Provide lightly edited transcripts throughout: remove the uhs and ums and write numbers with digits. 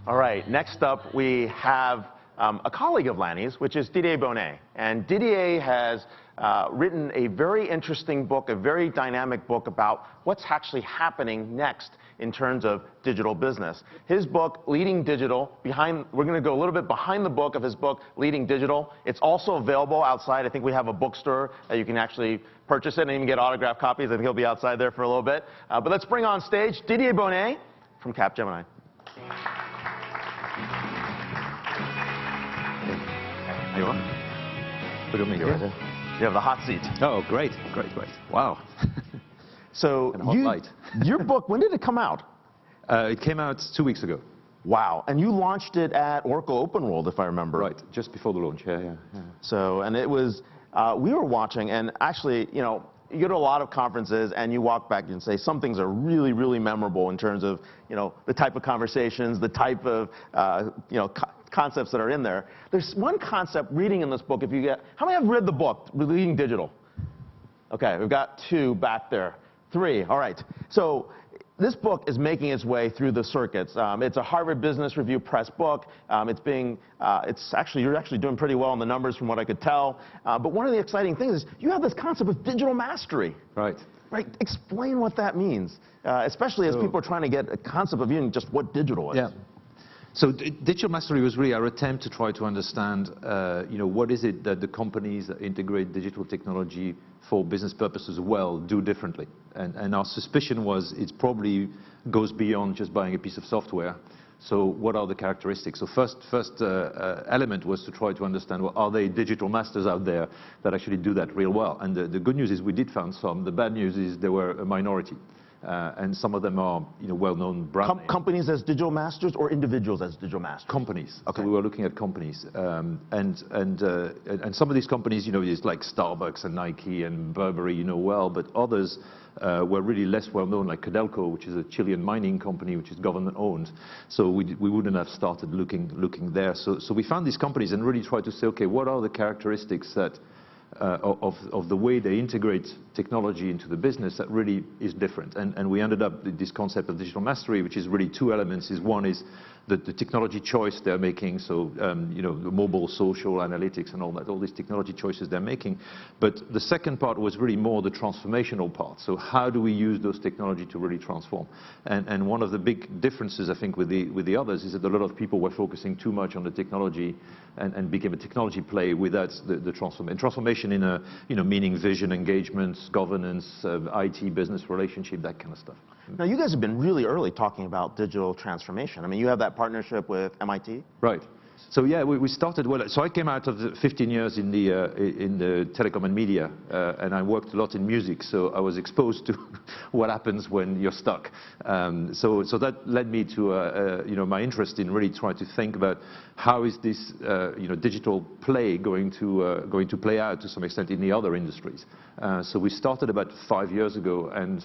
All right, next up we have a colleague of Lanny's, which is Didier Bonnet. And Didier has written a very interesting book, a very dynamic book about what's actually happening next in terms of digital business. His book, Leading Digital, we're going to go a little bit behind the book of his book, Leading Digital. It's also available outside. I think we have a bookstore that you can actually purchase it and even get autographed copies. I think he'll be outside there for a little bit. But let's bring on stage Didier Bonnet from Capgemini. How you are? Look at me. Right there. You have the hot seat. Oh, great, great, great. Wow. So your book, when did it come out? It came out 2 weeks ago. Wow. And you launched it at Oracle Open World, if I remember. Right, just before the launch, yeah. So, and it was, we were watching, and actually, you know, you go to a lot of conferences and you walk back and say some things are really, really memorable in terms of, you know, the type of conversations, the type of, you know, concepts that are in there. There's one concept reading in this book, if you get, how many have read the book, Leading Digital? Okay, we've got 2 back there. 3, all right. So this book is making its way through the circuits. It's a Harvard Business Review Press book. You're actually doing pretty well on the numbers from what I could tell. But one of the exciting things is you have this concept of digital mastery. Right. Right. Explain what that means, especially as people are trying to get a concept of even just what digital is. Yeah. So digital mastery was really our attempt to try to understand, you know, what is it that the companies that integrate digital technology for business purposes well do differently. And our suspicion was it probably goes beyond just buying a piece of software. So what are the characteristics? So first element was to try to understand, well, are there digital masters out there that actually do that real well? And the good news is we did find some. The bad news is they were a minority. And some of them are, you know, well-known brand names. Companies as digital masters or individuals as digital masters? Companies. Okay. So we were looking at companies, and some of these companies, you know, it's like Starbucks and Nike and Burberry, you know well, but others were really less well-known, like Codelco, which is a Chilean mining company, which is government-owned. So we wouldn't have started looking there. So we found these companies and really tried to say, okay, what are the characteristics that of the way they integrate technology into the business that really is different. And we ended up with this concept of digital mastery, which is really 2 elements. One is the technology choice they're making, so you know, the mobile, social, analytics and all that, all these technology choices they're making. But the second part was really more the transformational part. So how do we use those technology to really transform? And one of the big differences, I think, with the others is that a lot of people were focusing too much on the technology and became a technology play without the transformation. Transformation in a, you know, meaning vision, engagement, governance, IT, business relationship, that kind of stuff. Now, you guys have been really early talking about digital transformation. I mean, you have that partnership with MIT. Right. So yeah, we started well. So I came out of 15 years in the telecom and media, and I worked a lot in music. So I was exposed to what happens when you're stuck. So that led me to you know, my interest in really trying to think about how is this you know, digital play going to play out to some extent in the other industries. So we started about 5 years ago, and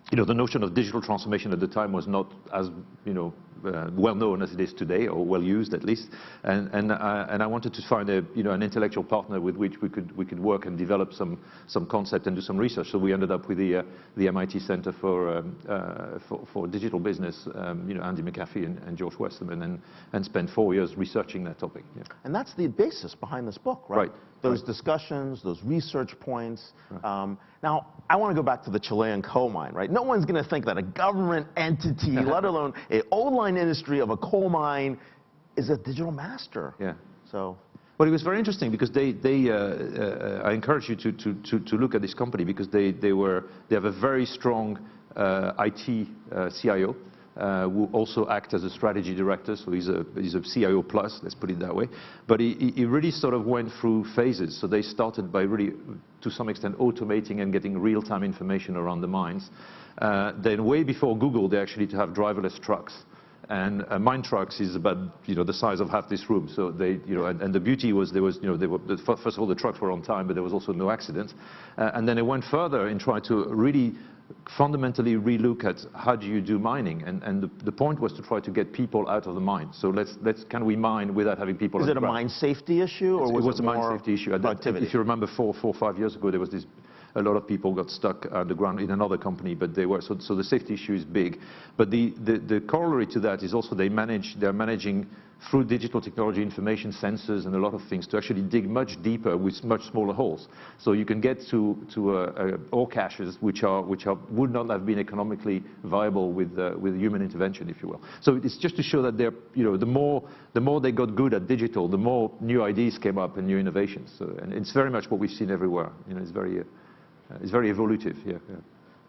you know, the notion of digital transformation at the time was not as, you know, well known as it is today, or well used at least. And I wanted to find a, you know, an intellectual partner with which we could work and develop some concept and do some research. So we ended up with the MIT Center for Digital Business, you know, Andy McAfee and George Westerman, and spent 4 years researching that topic. Yeah. And that's the basis behind this book, right? Right. Those discussions, those research points. Right. Now, I want to go back to the Chilean coal mine, right? No one's going to think that a government entity, let alone an old line industry of a coal mine, is a digital master. Yeah. So. Well, it was very interesting because I encourage you to look at this company because they have a very strong IT CIO. Who also act as a strategy director, so he's a CIO plus, let's put it that way. But he really sort of went through phases. So they started by really, to some extent, automating and getting real-time information around the mines. Then way before Google, they actually have driverless trucks. And mine trucks is about, you know, the size of half this room. So they, you know, and the beauty was there was, you know, first of all, the trucks were on time, but there was also no accidents. And then it went further and tried to really fundamentally relook at how do you do mining, and the point was to try to get people out of the mine. So can we mine without having people? Is it a mine safety issue, or was it a mine safety issue? Productivity? If you remember 4 or 5 years ago, there was this a lot of people got stuck underground in another company, but they were, so the safety issue is big. But the corollary to that is also they're managing through digital technology, information sensors, and a lot of things to actually dig much deeper with much smaller holes. So you can get to ore caches which would not have been economically viable with human intervention, if you will. So it's just to show that they're, the more they got good at digital, the more new ideas came up and new innovations. So, and it's very much what we've seen everywhere. It's very evolutive. Yeah.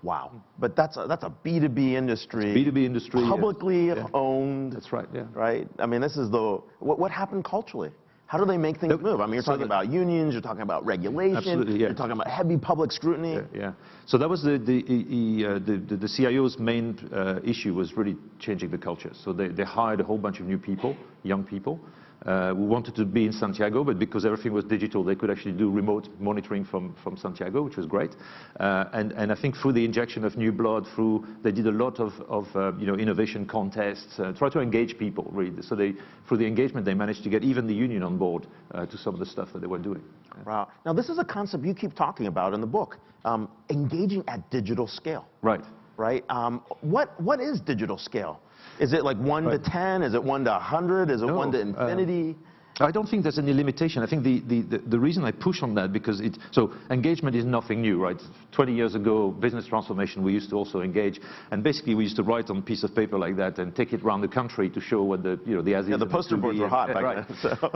Wow. But that's a B2B industry. It's B2B industry. Publicly owned. That's right, yeah. Right? I mean, this is what happened culturally? How do they make things move? I mean, you're talking about unions, you're talking about regulation, absolutely, yeah. You're talking about heavy public scrutiny. Yeah. So that was the CIO's main issue, was really changing the culture. So they hired a whole bunch of new people, young people, who wanted to be in Santiago, but because everything was digital, they could actually do remote monitoring from Santiago, which was great. And I think through the injection of new blood, they did a lot of innovation contests, try to engage people, really. So through the engagement, they managed to get even the union on board to some of the stuff that they were doing. Wow. Now, this is a concept you keep talking about in the book, engaging at digital scale. Right. Right? What is digital scale? Is it like 1 to 10? Is it 1 to 100? Is it 1 to infinity? I don't think there's any limitation. I think the reason I push on that, because so engagement is nothing new, right? 20 years ago, business transformation, we used to also engage, and basically we used to write on a piece of paper like that and take it around the country to show what the as the poster boards were hot back then. So.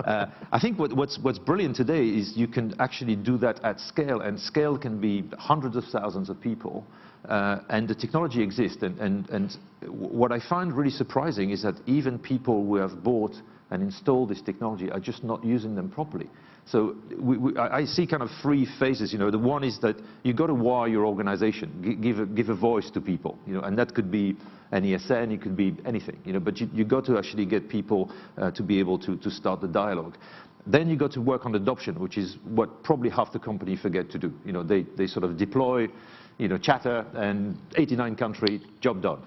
I think what's brilliant today is you can actually do that at scale, and scale can be hundreds of thousands of people. And the technology exists, and what I find really surprising is that even people who have bought and installed this technology are just not using them properly. So I see kind of three phases. The one is that you've got to wire your organization, give a voice to people, and that could be an ESN, it could be anything, but you've got to actually get people to be able to start the dialogue. Then you got to work on adoption, which is what probably half the company forget to do. They sort of deploy, chatter, and 89 country, job done.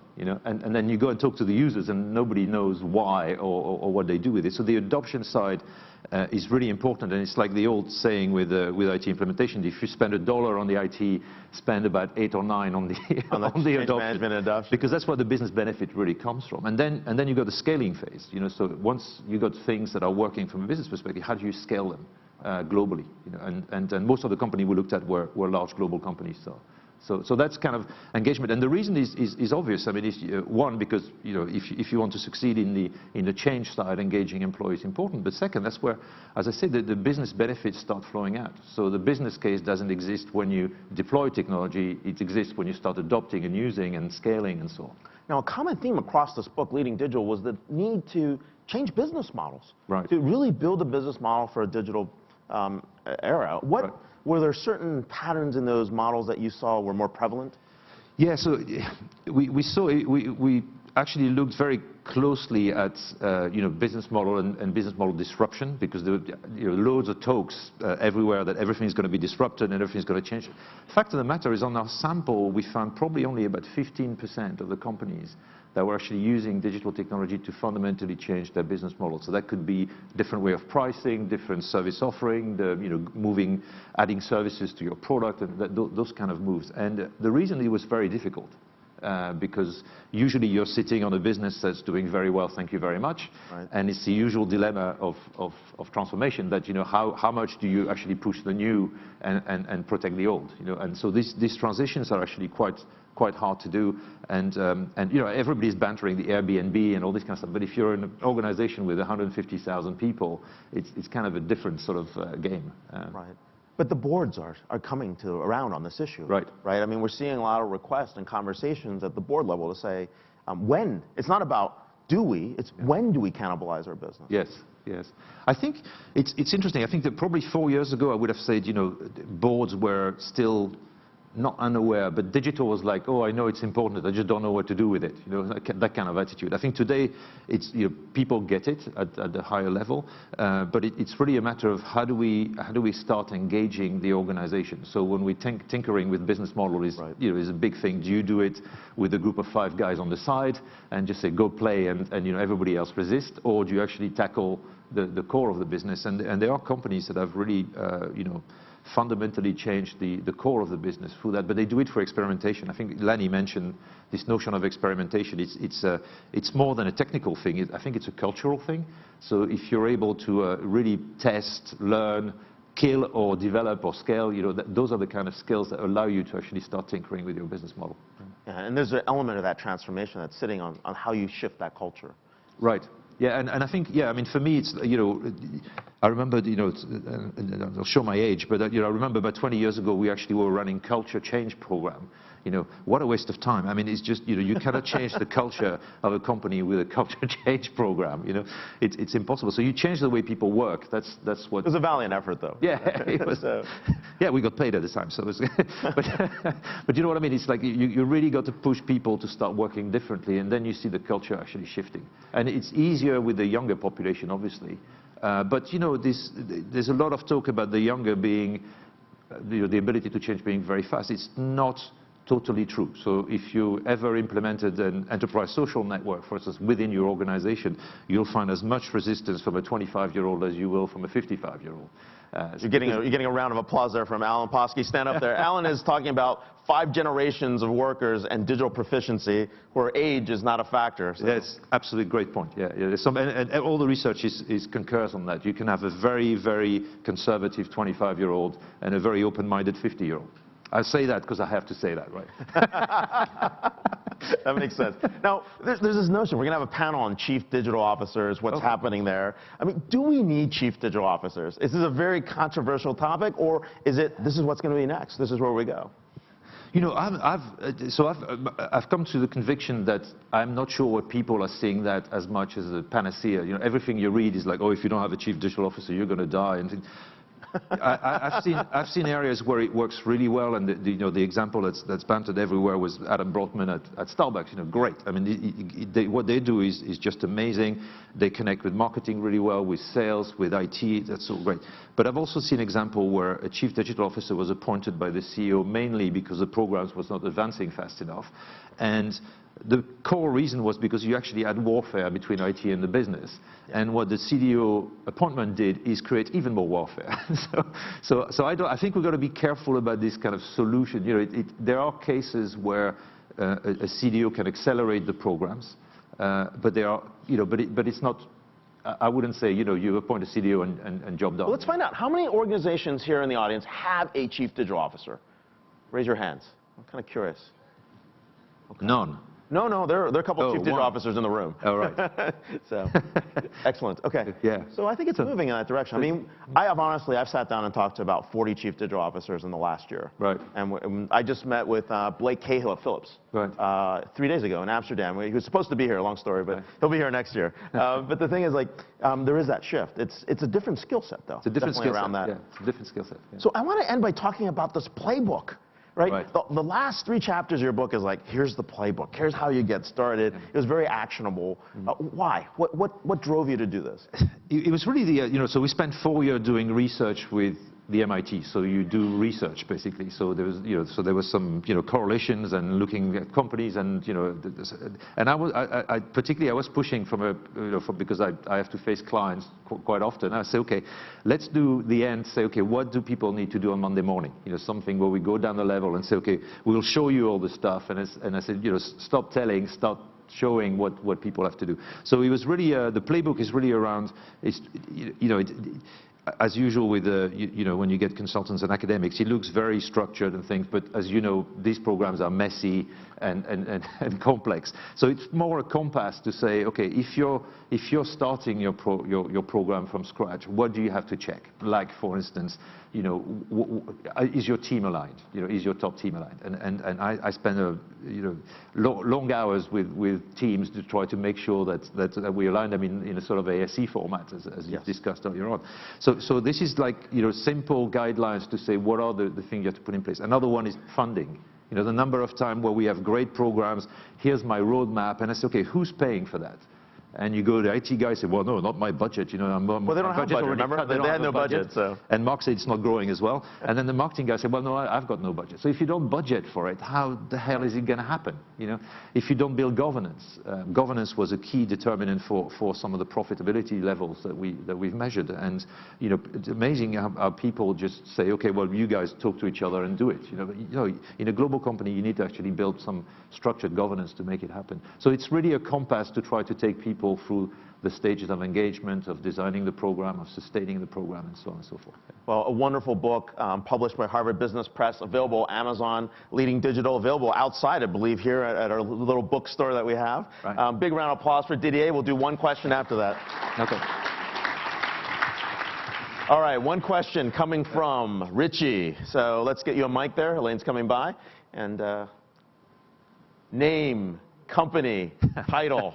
And then you go and talk to the users, and nobody knows why or what they do with it. So the adoption side is really important, and it's like the old saying with IT implementation: if you spend $1 on the IT, spend about 8 or 9 on the adoption, because that's where the business benefit really comes from. And then you got the scaling phase. So once you got things that are working from a business perspective, how do you scale them globally? And most of the companies we looked at were large global companies. So that's kind of engagement, and the reason is obvious. I mean, one, because if you want to succeed in the change side, engaging employees is important. But second, that's where, as I said, the business benefits start flowing out. So the business case doesn't exist when you deploy technology; it exists when you start adopting and using and scaling and so on. Now, a common theme across this book, Leading Digital, was the need to change business models, right? To really build a business model for a digital era. Were there certain patterns in those models that you saw were more prevalent? Yeah, so we actually looked very closely at business model and business model disruption, because there were loads of talks everywhere that everything's going to be disrupted and everything's going to change. The fact of the matter is, on our sample, we found probably only about 15% of the companies that were actually using digital technology to fundamentally change their business model. So that could be different way of pricing, different service offering, adding services to your product, and those kind of moves. And the reason it was very difficult, because usually you're sitting on a business that's doing very well, thank you very much, right. And it's the usual dilemma of transformation, that how much do you actually push the new and protect the old, and so these transitions are actually quite hard to do, and everybody's bantering the Airbnb and all this kind of stuff, but if you're in an organization with 150,000 people, it's kind of a different sort of game. Right. But the boards are coming around on this issue. Right. Right? I mean, we're seeing a lot of requests and conversations at the board level to say, when? It's not about do we, it's when do we cannibalize our business? Yes. I think it's interesting. I think that probably 4 years ago I would have said, boards were still not unaware, but digital was like, oh, I know it's important, I just don't know what to do with it. That kind of attitude. I think today it's people get it at the higher level, but it's really a matter of how do we start engaging the organization. So when we tinkering with business model is right. Is a big thing. Do you do it with a group of 5 guys on the side and just say go play and everybody else resist, or do you actually tackle the core of the business? And there are companies that have really fundamentally change the core of the business through that, but they do it for experimentation. I think Lanny mentioned this notion of experimentation. It's more than a technical thing. I think it's a cultural thing. So if you're able to really test, learn, kill or develop or scale, those are the kind of skills that allow you to actually start tinkering with your business model. Yeah, and there's an element of that transformation that's sitting on how you shift that culture. Right. Yeah, and I think, yeah, I mean, for me, it's, I remember, and I'll show my age, but, I remember about 20 years ago, we actually were running culture change program. What a waste of time. I mean, it's just, you cannot change the culture of a company with a culture change program, It's impossible. So you change the way people work. That's what... It was a valiant effort, though. Yeah, it was, yeah, we got paid at the time, so it was... but you know what I mean? It's like you really got to push people to start working differently, and then you see the culture actually shifting. And it's easier with the younger population, obviously. But, there's a lot of talk about the younger being, the ability to change being very fast. It's not totally true. So if you ever implemented an enterprise social network, for instance, within your organization, you'll find as much resistance from a 25-year-old as you will from a 55-year-old. You're getting a round of applause there from Alan Posky. Stand up there. Alan is talking about 5 generations of workers and digital proficiency where age is not a factor. So. That's absolutely great point. Yeah, and all the research concurs on that. You can have a very, very conservative 25-year-old and a very open-minded 50-year-old. I say that because I have to say that, right? That makes sense. Now, there's this notion, we're going to have a panel on chief digital officers, what's happening there. I mean, do we need chief digital officers? Is this a very controversial topic, or is it, this is what's going to be next, this is where we go? I've come to the conviction that I'm not sure what people are seeing that as much as a panacea. Everything you read is like, oh, if you don't have a chief digital officer, you're going to die. And I've seen areas where it works really well, and the example that's bantered everywhere was Adam Brotman at Starbucks. Great. I mean, what they do is just amazing. They connect with marketing really well, with sales, with IT. That's all great. But I've also seen an example where a chief digital officer was appointed by the CEO mainly because the programs was not advancing fast enough, and the core reason was because you actually had warfare between IT and the business. Yeah. And what the CDO appointment did is create even more warfare. so I think we've got to be careful about this kind of solution. There are cases where a CDO can accelerate the programs, but there are, but it's not. I wouldn't say, you appoint a CDO and job done. Well, let's find out. How many organizations here in the audience have a chief digital officer? Raise your hands. I'm kind of curious. Okay. None. No, there are a couple of chief digital officers in the room. Oh, right. So, excellent. Okay. Yeah. So I think it's moving in that direction. I mean, I've sat down and talked to about 40 chief digital officers in the last year. Right. And I just met with Blake Cahill at Philips. Right. 3 days ago in Amsterdam. He was supposed to be here, long story, but he'll be here next year. But the thing is, there is that shift. It's a different skill set, though. It's a different skill set. Around that. Yeah, it's a different skill set. Yeah. So I want to end by talking about this playbook. Right? The last 3 chapters of your book is like, here's the playbook, here's how you get started. Yeah. It was very actionable. Why? What drove you to do this? It was really the, so we spent 4 years doing research with the MIT. So you do research, basically. So there was, so there was some, correlations and looking at companies and, and I was pushing because I have to face clients quite often. I say, okay, let's do the end. Say, okay, what do people need to do on Monday morning? Something where we go down the level and say, okay, we'll show you all the stuff. And I said, stop telling, start showing what people have to do. So it was really the playbook is really around, as usual with when you get consultants and academics, it looks very structured and things, but as you know, these programs are messy and complex. So it's more a compass to say, okay, if you're starting your program from scratch, what do you have to check? Like, for instance, is your team aligned? Is your top team aligned? And I spend long hours with teams to try to make sure that we align them in a sort of ASE format, as you've discussed earlier on. So this is like simple guidelines to say what are the things you have to put in place. Another one is funding. The number of times where we have great programs, here's my roadmap, and I say, okay, who's paying for that? And you go to the IT guy, say, well, no, not my budget. You know, well, they don't have budget, remember? They had no budget, so. And Mark said it's not growing as well. And then the marketing guy said, well, no, I've got no budget. So if you don't budget for it, how the hell is it going to happen? You know, if you don't build governance, governance was a key determinant for some of the profitability levels that we've measured. And you know, it's amazing how people just say, okay, well, you guys talk to each other and do it. You know, in a global company, you need to actually build some structured governance to make it happen. So it's really a compass to try to take people through the stages of engagement, of designing the program, of sustaining the program, and so on and so forth. Well, a wonderful book published by Harvard Business Press, available Amazon, Leading Digital, available outside, I believe, here at our little bookstore that we have. Right. Big round of applause for Didier. We'll do one question after that. Okay. All right, one question coming from Richie. So let's get you a mic there. Elaine's coming by. And name, company, title.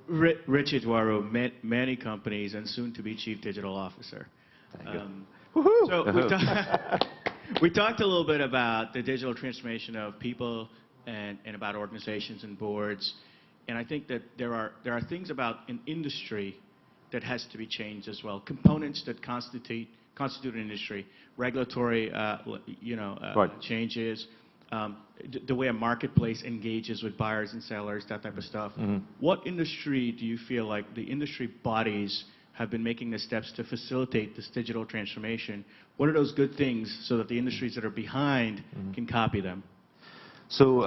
Richard Dwaro, many companies, and soon to be Chief Digital Officer. Woohoo! So we talked a little bit about the digital transformation of people and about organizations and boards. And I think that there are things about an industry that has to be changed as well. Components that constitute an industry, regulatory Right. changes, the way a marketplace engages with buyers and sellers, that type of stuff. Mm-hmm. What industry do you feel like the industry bodies have been making the steps to facilitate this digital transformation? What are those good things so that the industries that are behind can copy them? So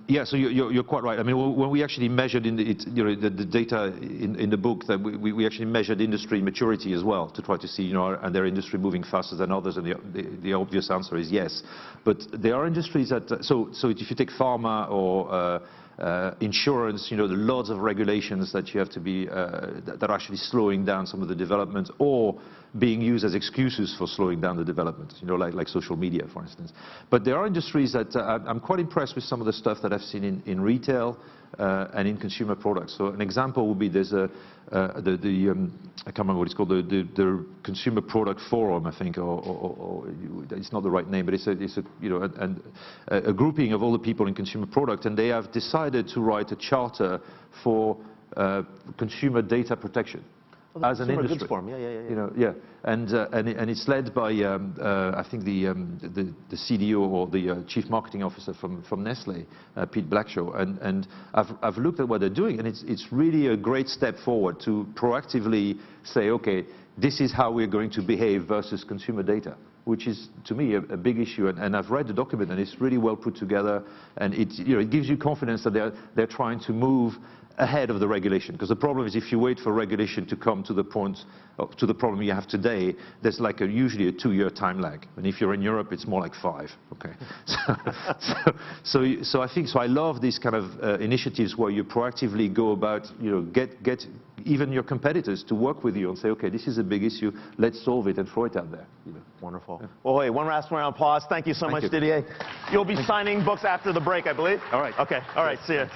yeah, so you're quite right. I mean, when we actually measured the data in the book, that we actually measured industry maturity as well to try to see, are their industry moving faster than others? And the obvious answer is yes. But there are industries that so if you take pharma or insurance, there are lots of regulations that you have to be that are actually slowing down some of the development or being used as excuses for slowing down the development, like social media, for instance. But there are industries that I'm quite impressed with some of the stuff that I've seen in retail and in consumer products. So an example would be there's I can't remember what it's called, the Consumer Product Forum, I think, or it's not the right name, but it's a grouping of all the people in consumer product, and they have decided to write a charter for consumer data protection. Well, as an industry. Goods Forum. Yeah. And it's led by I think the CDO or the Chief Marketing Officer from Nestle, Pete Blackshaw, and I've looked at what they're doing, and it's really a great step forward to proactively say, okay, this is how we're going to behave versus consumer data, which is, to me, a big issue. And I've read the document, and it's really well put together, and it gives you confidence that they're trying to move ahead of the regulation. Because the problem is, if you wait for regulation to come to the point, to the problem you have today, there's like usually a 2-year time lag. And if you're in Europe, it's more like 5. Okay. So I love these kind of initiatives where you proactively go about, get even your competitors to work with you and say, okay, this is a big issue, let's solve it and throw it out there. Wonderful. Yeah. Well, hey, one last round of applause. Thank you so much, Didier. You'll be signing books after the break, I believe. All right. Okay. All right. See you.